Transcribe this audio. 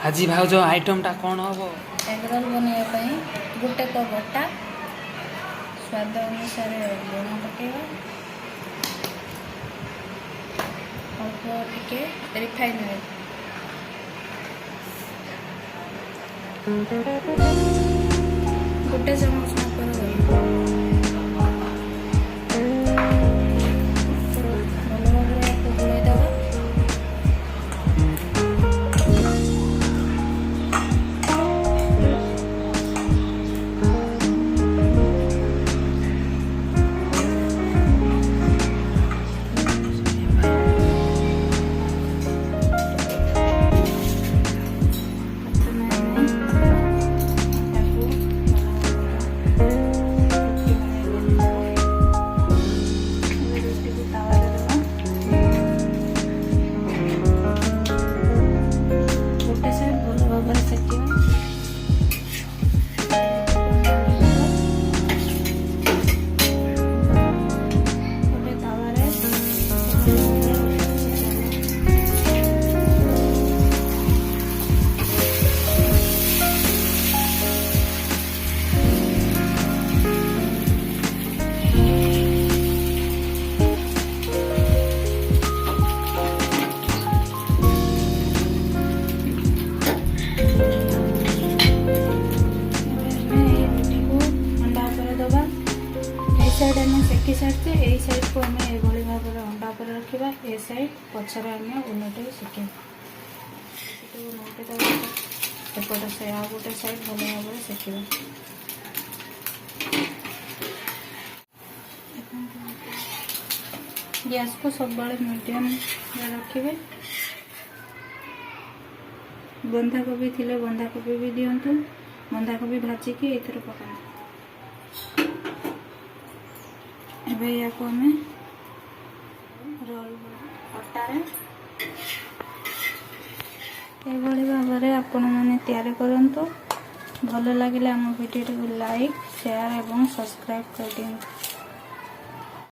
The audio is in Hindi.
आज भाउज आइटमटा कौन हम? एग रोल बनवाई गोटे कप अटा स्वाद अनुसार लुण पकेगा अल्प टिके रिफाइन ऑयल गोटे चामच साइड आम सेकी सारी यही साइड को आम ये भाव में अंडा पर रखा ए साइड पचर आम उन्नटे सेक एपटे से आ गोटे साइड भल भाव में सेकवा गैस को सब मीडियम रखिए बंधाकोबी थी बंधाकोबी भी दिंतु बंधाकोबी भाजिकी ये पका एबे या को हमें रोल अटारे भाव में आपण मैंने तैयारी करंतु भल लगे आम वीडियो को लाइक शेयर एवं सब्सक्राइब कर दियंतु।